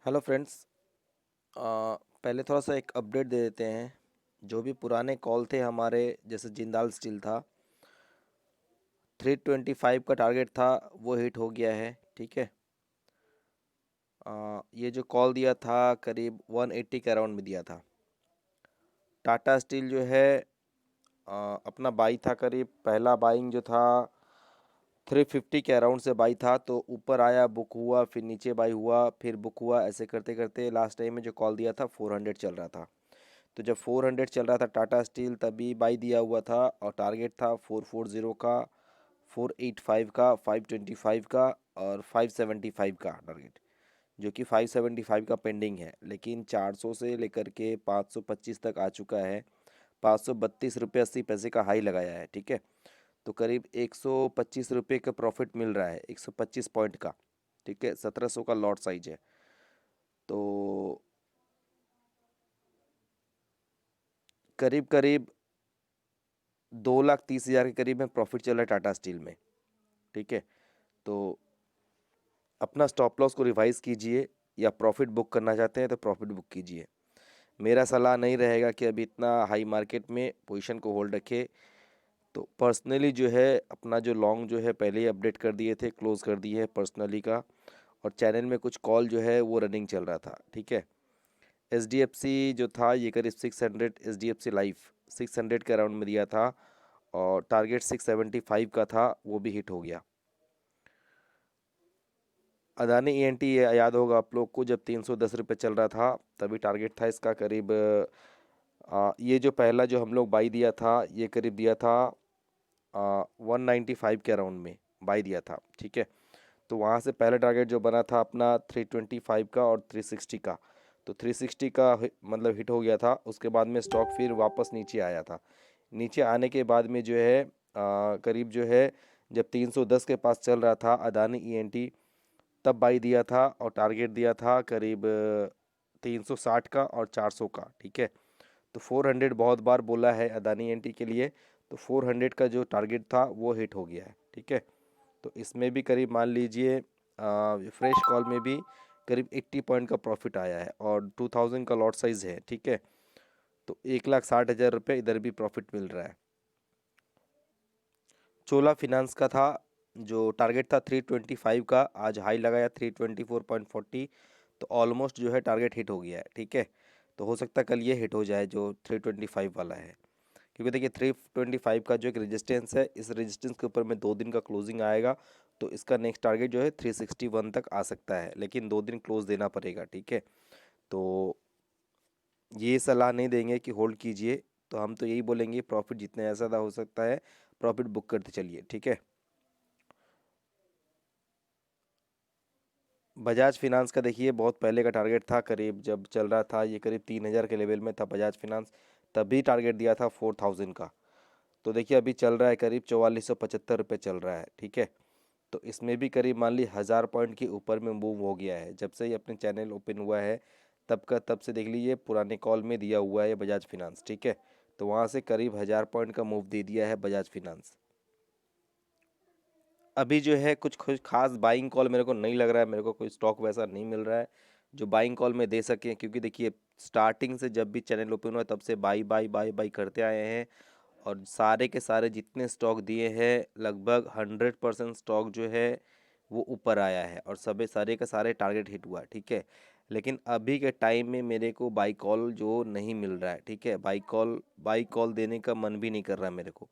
Hello friends. पहले थोड़ा सा एक अपडेट दे देते हैं। जो भी पुराने कॉल थे हमारे, जैसे जिंदाल स्टील था, 325 का टारगेट था, वो हिट हो गया है। ठीक है। ये जो कॉल दिया था करीब 180 के अराउंड में दिया था। टाटा स्टील जो है, अपना बाई था, करीब पहला बाइंग जो था 350 के अराउंड से बाई था, तो ऊपर आया, बुक हुआ, फिर नीचे बाई हुआ, फिर बुक हुआ, ऐसे करते करते लास्ट टाइम में जो कॉल दिया था 400 चल रहा था। तो जब 400 चल रहा था टाटा स्टील, तभी बाई दिया हुआ था और टारगेट था 440 का, 485 का, 525 का और 575 का टारगेट, जो कि 575 का पेंडिंग है। लेकिन 400 से लेकर के 525 तक आ चुका है। 532 रुपये 80 पैसे का हाई लगाया है। ठीक है। तो करीब 125 रुपये का प्रॉफिट मिल रहा है, 125 पॉइंट का। ठीक है। 1700 का लॉट साइज है। तो करीब करीब 2,30,000 के करीब में प्रॉफिट चल रहा है टाटा स्टील में। ठीक है। तो अपना स्टॉप लॉस को रिवाइज कीजिए, या प्रॉफिट बुक करना चाहते हैं तो प्रॉफिट बुक कीजिए। मेरा सलाह नहीं रहेगा कि अभी इतना हाई मार्केट में पोजीशन को होल्ड रखे। तो पर्सनली जो है, अपना जो लॉन्ग जो है पहले ही अपडेट कर दिए थे, क्लोज कर दिए है पर्सनली का। और चैनल में कुछ कॉल जो है वो रनिंग चल रहा था। ठीक है। एच डी एफ सी जो था, ये करीब 600, H D F C life 600 के अराउंड में दिया था और टारगेट 675 का था, वो भी हिट हो गया। अदानी ई एन टी याद होगा आप लोग को, जब 310 रुपये चल रहा था, तभी टारगेट था इसका करीब, ये जो पहला जो हम लोग बाई दिया था, ये करीब दिया था 195 के अराउंड में बाई दिया था। ठीक है। तो वहाँ से पहला टारगेट जो बना था अपना 325 का और 360 का। तो 360 का मतलब हिट हो गया था। उसके बाद में स्टॉक फिर वापस नीचे आया था। नीचे आने के बाद में जो है, करीब जो है, जब 310 के पास चल रहा था अदानी ई एन टी, तब बाई दिया था और टारगेट दिया था करीब 360 का और 400 का। ठीक है। तो 400 बहुत बार बोला है अदानी एनटी के लिए। तो 400 का जो टारगेट था वो हिट हो गया है। ठीक है। तो इसमें भी करीब मान लीजिए, फ्रेश कॉल में भी करीब 80 पॉइंट का प्रॉफिट आया है और 2000 का लॉट साइज है। ठीक है। तो 1,60,000 रुपये इधर भी प्रॉफिट मिल रहा है। चोला फिनांस का था, जो टारगेट था 325 का, आज हाई लगाया 324.40। तो ऑलमोस्ट जो है टारगेट हिट हो गया है। ठीक है। तो हो सकता है कल ये हिट हो जाए जो 325 वाला है। क्योंकि देखिए 325 का जो एक रेजिस्टेंस है, इस रेजिस्टेंस के ऊपर में 2 दिन का क्लोजिंग आएगा। तो इसका नेक्स्ट टारगेट जो है 361 तक आ सकता है, लेकिन 2 दिन क्लोज देना पड़ेगा। ठीक है। तो ये सलाह नहीं देंगे कि होल्ड कीजिए। तो हम तो यही बोलेंगे, प्रॉफिट जितने ज़्यादा हो सकता है प्रॉफिट बुक करते चलिए। ठीक है। बजाज फिनांस का देखिए, बहुत पहले का टारगेट था, करीब जब चल रहा था ये करीब 3,000 के लेवल में था बजाज फिनांस, तभी टारगेट दिया था 4,000 का। तो देखिए अभी चल रहा है करीब 4475 रुपये चल रहा है। ठीक है। तो इसमें भी करीब मान ली 1000 पॉइंट के ऊपर में मूव हो गया है। जब से ही अपने चैनल ओपन हुआ है तब का तब से देख लीजिए, पुराने कॉल में दिया हुआ है ये बजाज फिनांस। ठीक है। तो वहाँ से करीब 1000 पॉइंट का मूव दे दिया है बजाज फिनांस। अभी जो है कुछ कुछ खास बाइंग कॉल मेरे को नहीं लग रहा है, मेरे को कोई स्टॉक वैसा नहीं मिल रहा है जो बाइंग कॉल में दे सकें। क्योंकि देखिए स्टार्टिंग से जब भी चैनल ओपन हुआ तब से बाई बाई बाई बाई करते आए हैं। और सारे के सारे जितने स्टॉक दिए हैं, लगभग 100% स्टॉक जो है वो ऊपर आया है और सभी सारे का सारे टारगेट हिट हुआ। ठीक है। लेकिन अभी के टाइम में मेरे को बाई कॉल जो नहीं मिल रहा है। ठीक है। बाई कॉल देने का मन भी नहीं कर रहा है मेरे को।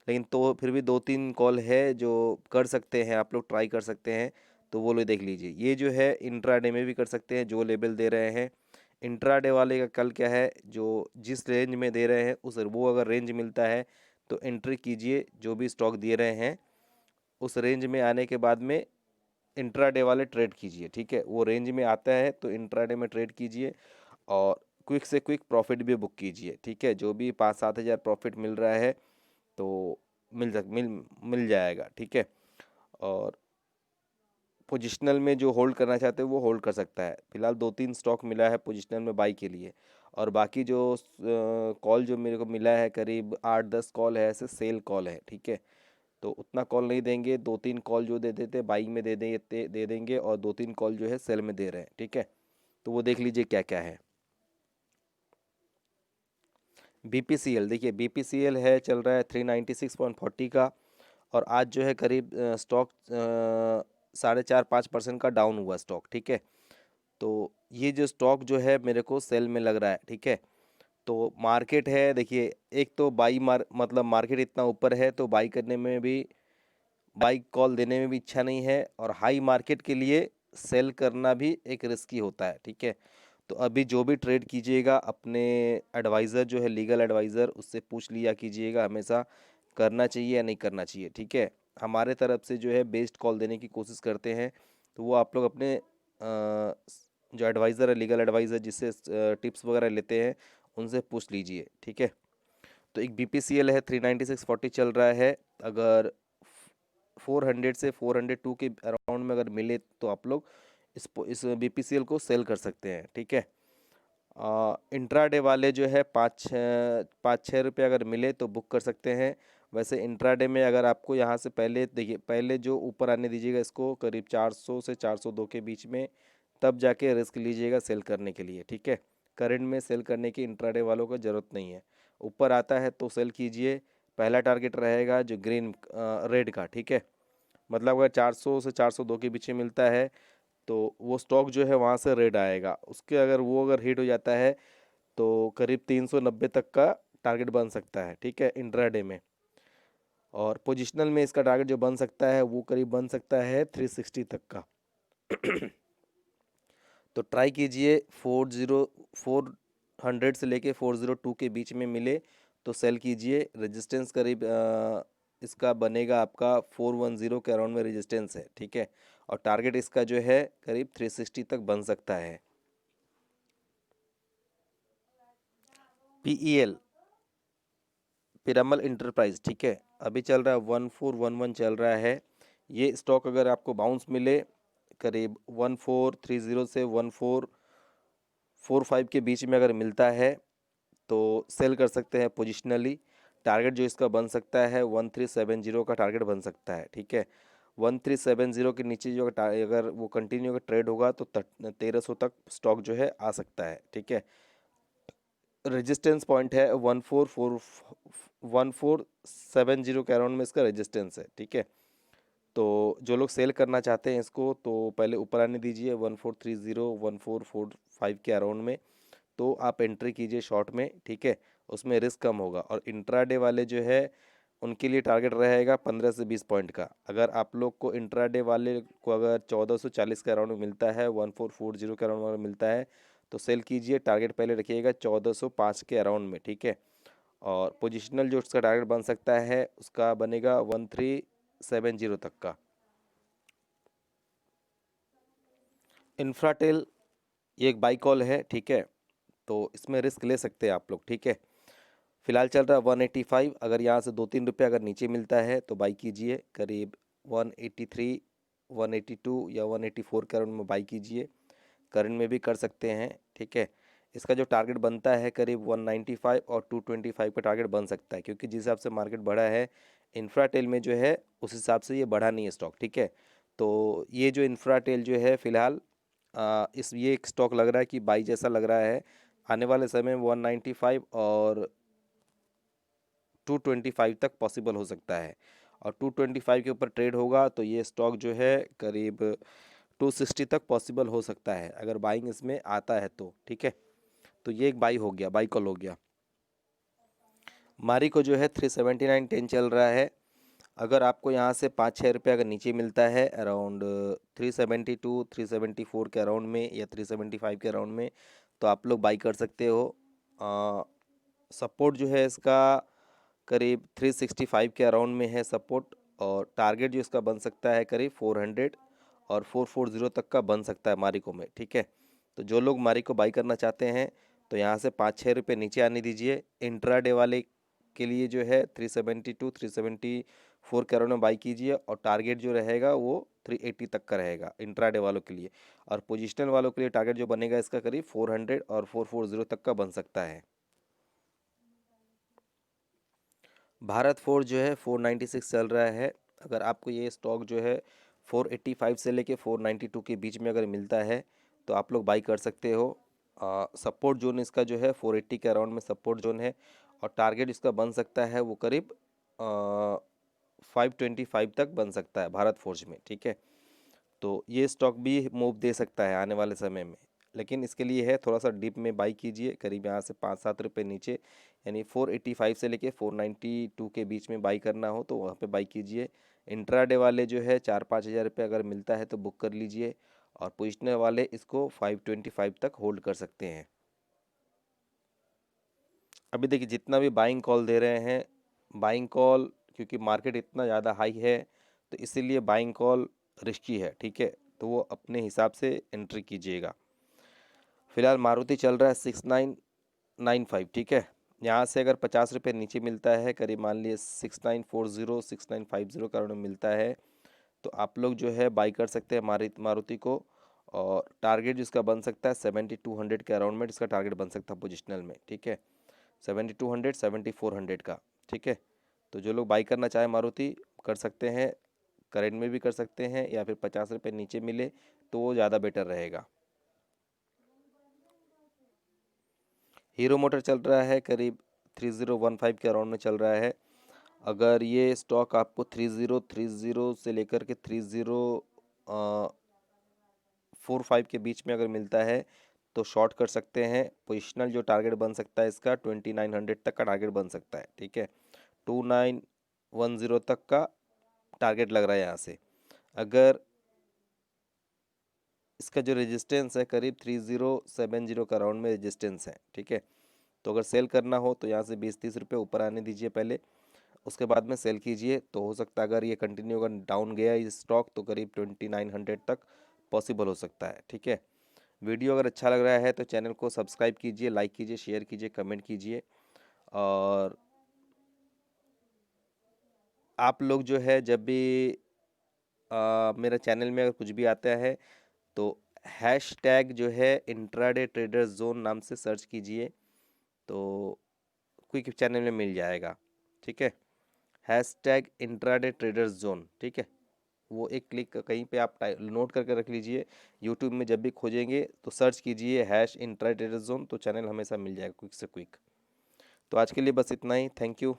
लेकिन तो फिर भी 2-3 कॉल है जो कर सकते हैं, आप लोग ट्राई कर सकते हैं। तो वो लोग देख लीजिए, ये जो है इंट्राडे में भी कर सकते हैं, जो लेवल दे रहे हैं। इंट्राडे वाले का कल क्या है, जो जिस रेंज में दे रहे हैं उस वो अगर रेंज मिलता है तो एंट्री कीजिए। जो भी स्टॉक दे रहे हैं उस रेंज में आने के बाद में इंट्राडे वाले ट्रेड कीजिए। ठीक है। वो रेंज में आता है तो इंट्राडे में ट्रेड कीजिए और क्विक से क्विक प्रॉफिट भी बुक कीजिए। ठीक है। जो भी 5-7 हज़ार प्रॉफिट मिल रहा है तो मिल जाएगा। ठीक है। और पोजिशनल में जो होल्ड करना चाहते हो वो होल्ड कर सकता है। फिलहाल 2-3 स्टॉक मिला है पोजिशनल में बाई के लिए। और बाकी जो कॉल जो मेरे को मिला है, करीब 8-10 कॉल है ऐसे सेल कॉल है। ठीक है। तो उतना कॉल नहीं देंगे, 2-3 कॉल जो दे देते बाई में दे देंगे और 2-3 कॉल जो है सेल में दे रहे हैं। ठीक है। तो वो देख लीजिए क्या क्या है। बीपीसीएल देखिए, बीपीसीएल है चल रहा है 396.40 का, और आज जो है करीब स्टॉक 4.5-5% का डाउन हुआ स्टॉक, ठीक है। तो ये जो स्टॉक जो है मेरे को सेल में लग रहा है, ठीक है। तो मार्केट है देखिए, एक तो मतलब मार्केट इतना ऊपर है तो बाई करने में भी, बाई कॉल देने में भी इच्छा नहीं है, और हाई मार्केट के लिए सेल करना भी एक रिस्की होता है, ठीक है। तो अभी जो भी ट्रेड कीजिएगा अपने एडवाइज़र जो है, लीगल एडवाइज़र, उससे पूछ लिया कीजिएगा हमेशा करना चाहिए या नहीं करना चाहिए, ठीक है। हमारे तरफ से जो है बेस्ट कॉल देने की कोशिश करते हैं, तो वो आप लोग अपने जो एडवाइज़र है, लीगल एडवाइज़र जिससे टिप्स वगैरह लेते हैं, उनसे पूछ लीजिए, ठीक है। तो एक बीपीसीएल है 396.40 चल रहा है, अगर 400 से 402 के अराउंड में अगर मिले तो आप लोग इस बीपीसीएल को सेल कर सकते हैं, ठीक है। इंट्राडे वाले जो है 5-6 रुपये अगर मिले तो बुक कर सकते हैं। वैसे इंट्राडे में अगर आपको यहाँ से पहले देखिए, पहले जो ऊपर आने दीजिएगा इसको करीब 400 से 402 के बीच में, तब जाके रिस्क लीजिएगा सेल करने के लिए, ठीक है। करंट में सेल करने की इंट्राडे वालों को ज़रूरत नहीं है। ऊपर आता है तो सेल कीजिए। पहला टारगेट रहेगा जो ग्रीन रेड का, ठीक है। मतलब अगर 400 से 402 के बीच में मिलता है तो वो स्टॉक जो है वहाँ से रेड आएगा, उसके अगर हिट हो जाता है तो करीब 390 तक का टारगेट बन सकता है, ठीक है, इंट्राडे में। और पोजिशनल में इसका टारगेट जो बन सकता है वो करीब बन सकता है 360 तक का। तो ट्राई कीजिए, 400 से लेके 402 के बीच में मिले तो सेल कीजिए। रेजिस्टेंस करीब इसका बनेगा आपका 410 के अराउंड में रेजिस्टेंस है, ठीक है। और टारगेट इसका जो है करीब 360 तक बन सकता है। पीईएल पिरामल इंटरप्राइज, ठीक है, अभी चल रहा है 1411 चल रहा है। ये स्टॉक अगर आपको बाउंस मिले करीब 1430 से 1445 के बीच में अगर मिलता है तो सेल कर सकते हैं पोजिशनली। टारगेट जो इसका बन सकता है 1370 का टारगेट बन सकता है, ठीक है। 1370 के नीचे जो अगर वो कंटिन्यू अगर ट्रेड होगा तो 1300 तक स्टॉक जो है आ सकता है, ठीक है। रेजिस्टेंस पॉइंट है 1470 के अराउंड में इसका रेजिस्टेंस है, ठीक है। तो जो लोग सेल करना चाहते हैं इसको तो पहले ऊपर आने दीजिए 1430 1445 के अराउंड में, तो आप एंट्री कीजिए शॉर्ट में, ठीक है। उसमें रिस्क कम होगा। और इंट्राडे वाले जो है उनके लिए टारगेट रहेगा 15 से 20 पॉइंट का। अगर आप लोग को इंट्राडे वाले को अगर 1440 के अराउंड में मिलता है, 1440 के अराउंड में मिलता है तो सेल कीजिए। टारगेट पहले रखिएगा 1405 के अराउंड में, ठीक है। और पोजिशनल जो उसका टारगेट बन सकता है उसका बनेगा 1370 तक का। इंफ्राटेल ये एक बाई कॉल है, ठीक है। तो इसमें रिस्क ले सकते हैं आप लोग, ठीक है। फिलहाल चल रहा है 185, अगर यहाँ से 2-3 रुपये अगर नीचे मिलता है तो बाई कीजिए। करीब 183, 182 या 184 के अराउंड में बाई कीजिए। करंट में भी कर सकते हैं, ठीक है। इसका जो टारगेट बनता है करीब 195 और 225 का टारगेट बन सकता है, क्योंकि जिस हिसाब से मार्केट बढ़ा है इंफ्राटेल में जो है उस हिसाब से ये बढ़ा नहीं है स्टॉक, ठीक है। तो ये जो इंफ्राटेल जो है फिलहाल ये एक स्टॉक लग रहा है कि बाई जैसा लग रहा है। आने वाले समय में 195 और 225 तक पॉसिबल हो सकता है। और 225 के ऊपर ट्रेड होगा तो ये स्टॉक जो है करीब 260 तक पॉसिबल हो सकता है अगर बाइंग इसमें आता है तो, ठीक है। तो ये एक बाई हो गया, बाई कॉल हो गया। मारी को जो है 379.10 चल रहा है। अगर आपको यहाँ से 5-6 रुपये अगर नीचे मिलता है अराउंड 372 374 के अराउंड में या 375 के अराउंड में, तो आप लोग बाई कर सकते हो। सपोर्ट जो है इसका करीब 365 के अराउंड में है सपोर्ट, और टारगेट जो इसका बन सकता है करीब 400 और 440 तक का बन सकता है मारिको में, ठीक है। तो जो लोग मारिको बाई करना चाहते हैं तो यहाँ से 5-6 रुपये नीचे आने दीजिए। इंट्राडे वाले के लिए जो है 372 374 के अराउंड में बाई कीजिए, और टारगेट जो रहेगा वो 380 तक का रहेगा इंट्राडे वालों के लिए। और पोजिशनल वालों के लिए टारगेट जो बनेगा इसका करीब 400 और 440 तक का बन सकता है। भारत फोर्ज जो है 496 चल रहा है। अगर आपको ये स्टॉक जो है 485 से लेके 492 के बीच में अगर मिलता है तो आप लोग बाई कर सकते हो। सपोर्ट जोन इसका जो है 480 के अराउंड में सपोर्ट जोन है, और टारगेट इसका बन सकता है वो करीब 525 तक बन सकता है भारत फोर्ज में, ठीक है। तो ये स्टॉक भी मूव दे सकता है आने वाले समय में, लेकिन इसके लिए है थोड़ा सा डिप में बाई कीजिए, करीब यहाँ से 5-7 रुपये नीचे, यानी 485 से लेके 492 के बीच में बाई करना हो तो वहाँ पे बाई कीजिए। इंट्राडे वाले जो है 4-5 हज़ार रुपये अगर मिलता है तो बुक कर लीजिए, और पोजिशनर वाले इसको 525 तक होल्ड कर सकते हैं। अभी देखिए जितना भी बाइंग कॉल दे रहे हैं, बाइंग कॉल क्योंकि मार्केट इतना ज़्यादा हाई है तो इसीलिए बाइंग कॉल रिस्की है, ठीक है। तो वो अपने हिसाब से एंट्री कीजिएगा। फिलहाल मारुति चल रहा है 6995, ठीक है। यहाँ से अगर 50 रुपये नीचे मिलता है, करीब मान लिए 6940 6950 का अराउंड मिलता है, तो आप लोग जो है बाई कर सकते हैं मारुति को। और टारगेट जिसका बन सकता है 7200 के अराउंड में इसका टारगेट बन सकता है पोजिशनल में, ठीक है। 7200 7400 का, ठीक है। तो जो लोग बाई करना चाहे मारुति कर सकते हैं, करेंट में भी कर सकते हैं, या फिर 50 रुपये नीचे मिले तो वो ज़्यादा बेटर रहेगा। हीरो मोटर चल रहा है करीब 3015 के अराउंड में चल रहा है। अगर ये स्टॉक आपको 3030 से लेकर के 3045 के बीच में अगर मिलता है तो शॉर्ट कर सकते हैं। पोजिशनल जो टारगेट बन सकता है इसका 2900 तक का टारगेट बन सकता है, ठीक है। 2910 तक का टारगेट लग रहा है यहाँ से। अगर इसका जो रेजिस्टेंस है करीब 3070 का राउंड में रेजिस्टेंस है, ठीक है। तो अगर सेल करना हो तो यहाँ से 20-30 रुपये ऊपर आने दीजिए पहले, उसके बाद में सेल कीजिए। तो हो सकता है अगर ये कंटिन्यू अगर डाउन गया इस स्टॉक तो करीब 2900 तक पॉसिबल हो सकता है, ठीक है। वीडियो अगर अच्छा लग रहा है तो चैनल को सब्सक्राइब कीजिए, लाइक कीजिए, शेयर कीजिए, कमेंट कीजिए। और आप लोग जो है जब भी मेरे चैनल में अगर कुछ भी आता है तो हैश टैग जो है इंट्राडे ट्रेडर जोन नाम से सर्च कीजिए, तो क्विक चैनल में मिल जाएगा, ठीक है। Hash tag intraday trader zone, ठीक है। वो एक क्लिक कहीं पे आप नोट करके रख लीजिए। यूट्यूब में जब भी खोजेंगे तो सर्च कीजिए हैश इंट्राडे ट्रेडर जोन, तो चैनल हमेशा मिल जाएगा क्विक से क्विक। तो आज के लिए बस इतना ही, थैंक यू।